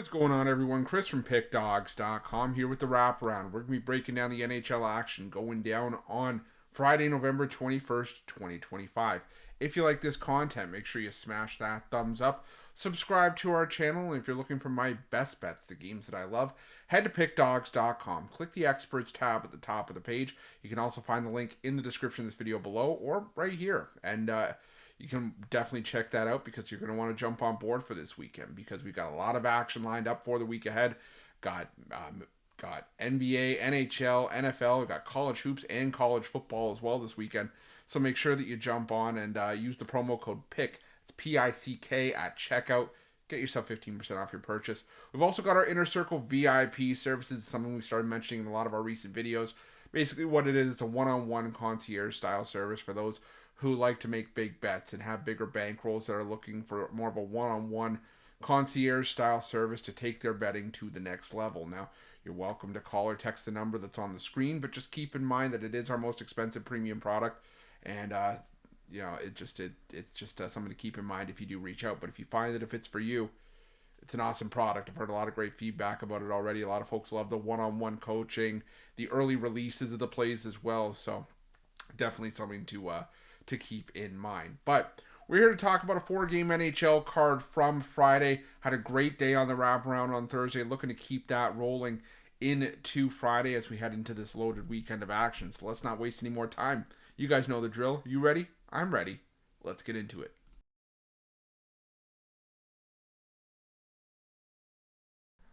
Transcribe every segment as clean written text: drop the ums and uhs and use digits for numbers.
What is going on, everyone? Chris from Pickdawgz.com here with the Wraparound. We're going to be breaking down the NHL action going down on Friday, November 21st, 2025. If you like this content, make sure you smash that thumbs up. Subscribe to our channel, and if you're looking for my best bets, the games that I love, head to Pickdawgz.com. Click the Experts tab at the top of the page. You can also find the link in the description of this video below or right here. And you can definitely check that out because you're going to want to jump on board for this weekend because we've got a lot of action lined up for the week ahead. Got NBA, NHL, NFL. We've got college hoops and college football as well this weekend. So make sure that you jump on and use the promo code PICK. It's PICK at checkout. Get yourself 15% off your purchase. We've also got our Inner Circle VIP services, something we started mentioning in a lot of our recent videos. Basically what it is, it's a one-on-one concierge style service for those who like to make big bets and have bigger bankrolls that are looking for more of a one-on-one concierge style service to take their betting to the next level. Now, you're welcome to call or text the number that's on the screen, but just keep in mind that it is our most expensive premium product, and it's just something to keep in mind if you do reach out. But if you find that if it's for you, it's an awesome product. I've heard a lot of great feedback about it already. A lot of folks love the one-on-one coaching, the early releases of the plays as well. So definitely something to keep in mind. But we're here to talk about a 4-game NHL card from Friday. Had a great day on the wraparound on Thursday. Looking to keep that rolling into Friday as we head into this loaded weekend of action. So let's not waste any more time. You guys know the drill. You ready? I'm ready. Let's get into it.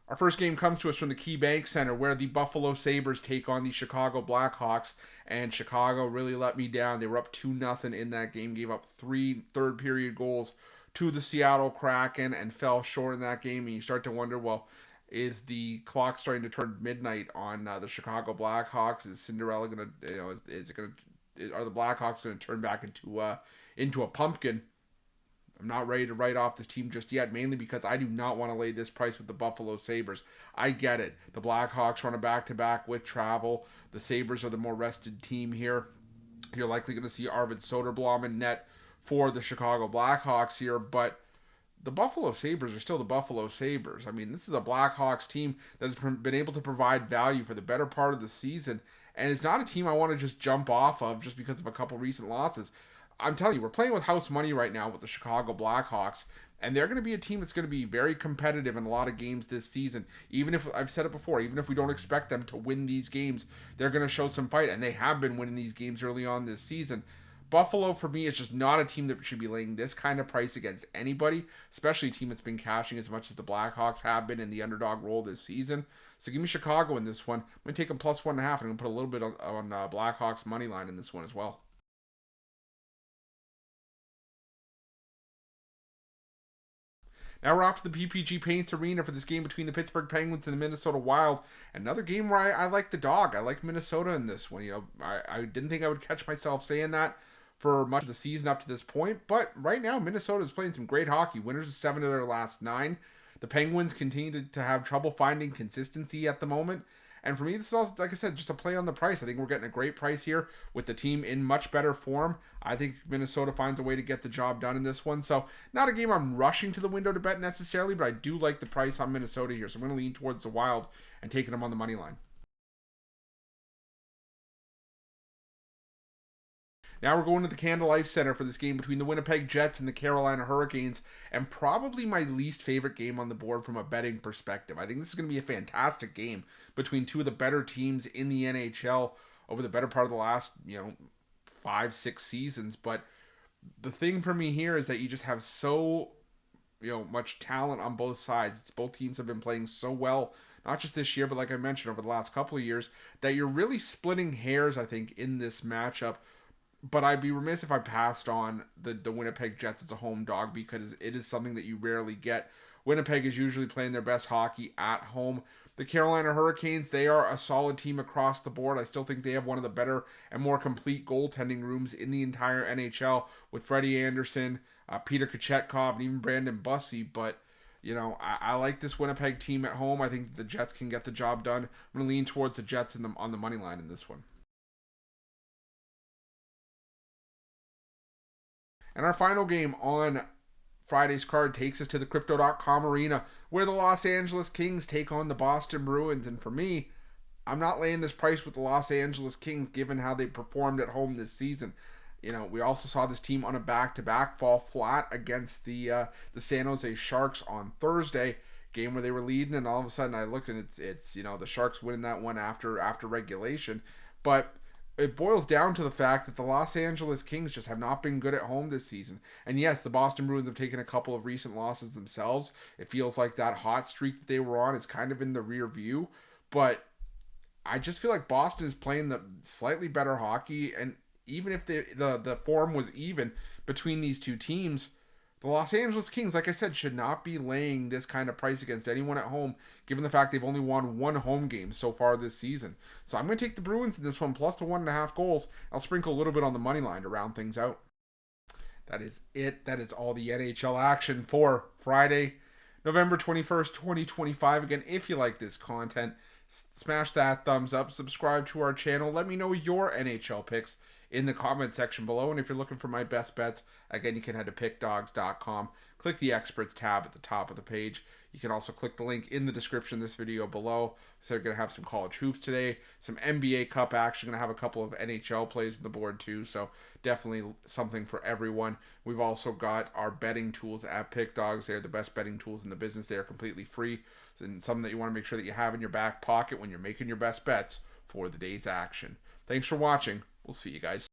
Our first game comes to us from the KeyBank Center where the Buffalo Sabres take on the Chicago Blackhawks, and Chicago really let me down. They were up 2-0 in that game, gave up 3 third-period goals to the Seattle Kraken and fell short in that game, and you start to wonder, well, is the clock starting to turn midnight on the Chicago Blackhawks? Is Cinderella going to, are the Blackhawks going to turn back into a pumpkin? I'm not ready to write off this team just yet, mainly because I do not want to lay this price with the Buffalo Sabres. I get it. The Blackhawks run a back-to-back with travel. The Sabres are the more rested team here. You're likely going to see Arvid Soderblom in net for the Chicago Blackhawks here, but the Buffalo Sabres are still the Buffalo Sabres. I mean, this is a Blackhawks team that has been able to provide value for the better part of the season, and it's not a team I want to just jump off of just because of a couple recent losses. I'm telling you, we're playing with house money right now with the Chicago Blackhawks, and they're going to be a team that's going to be very competitive in a lot of games this season. Even if, I've said it before, even if we don't expect them to win these games, they're going to show some fight, and they have been winning these games early on this season. Buffalo, for me, is just not a team that should be laying this kind of price against anybody, especially a team that's been cashing as much as the Blackhawks have been in the underdog role this season. So give me Chicago in this one. I'm going to take them plus 1.5, and I'm going to put a little bit on Blackhawks money line in this one as well. Now we're off to the PPG Paints Arena for this game between the Pittsburgh Penguins and the Minnesota Wild. Another game where I like the dog. I like Minnesota in this one. You know, I didn't think I would catch myself saying that for much of the season up to this point. But right now, Minnesota is playing some great hockey. Winners of 7 of their last 9. The Penguins continue to have trouble finding consistency at the moment. And for me, this is also, like I said, just a play on the price. I think we're getting a great price here with the team in much better form. I think Minnesota finds a way to get the job done in this one. So not a game I'm rushing to the window to bet necessarily, but I do like the price on Minnesota here. So I'm going to lean towards the Wild and taking them on the money line. Now we're going to the Canada Life Center for this game between the Winnipeg Jets and the Carolina Hurricanes, and probably my least favorite game on the board from a betting perspective. I think this is going to be a fantastic game between two of the better teams in the NHL over the better part of the last, 5-6 seasons. But the thing for me here is that you just have so, much talent on both sides. Both teams have been playing so well, not just this year, but like I mentioned, over the last couple of years, that you're really splitting hairs, I think, in this matchup. But I'd be remiss if I passed on the Winnipeg Jets as a home dog because it is something that you rarely get. Winnipeg is usually playing their best hockey at home. The Carolina Hurricanes, they are a solid team across the board. I still think they have one of the better and more complete goaltending rooms in the entire NHL with Freddie Anderson, Peter Kochetkov, and even Brandon Bussey. But, I like this Winnipeg team at home. I think the Jets can get the job done. I'm going to lean towards the Jets on the money line in this one. And our final game on Friday's card takes us to the Crypto.com arena, where the Los Angeles Kings take on the Boston Bruins. And for me, I'm not laying this price with the Los Angeles Kings given how they performed at home this season. You know, we also saw this team on a back-to-back fall flat against the San Jose Sharks on Thursday, game where they were leading, and all of a sudden I looked and it's you know, the Sharks winning that one after regulation. But it boils down to the fact that the Los Angeles Kings just have not been good at home this season. And yes, the Boston Bruins have taken a couple of recent losses themselves. It feels like that hot streak that they were on is kind of in the rear view, but I just feel like Boston is playing the slightly better hockey, and even if the form was even between these two teams, the Los Angeles Kings, like I said, should not be laying this kind of price against anyone at home, given the fact they've only won one home game so far this season. So I'm going to take the Bruins in this one, plus the 1.5 goals. I'll sprinkle a little bit on the money line to round things out. That is it. That is all the NHL action for Friday, November 21st, 2025. Again, if you like this content, smash that thumbs up, subscribe to our channel. Let me know your NHL picks in the comment section below. And if you're looking for my best bets, again, you can head to pickdawgz.com, click the experts tab at the top of the page. You can also click the link in the description of this video below. So they're going to have some college hoops today, some NBA Cup action, going to have a couple of NHL plays on the board too. So definitely something for everyone. We've also got our betting tools at Pickdawgz. They're the best betting tools in the business. They are completely free, and something that you want to make sure that you have in your back pocket when you're making your best bets for the day's action. Thanks for watching. We'll see you guys.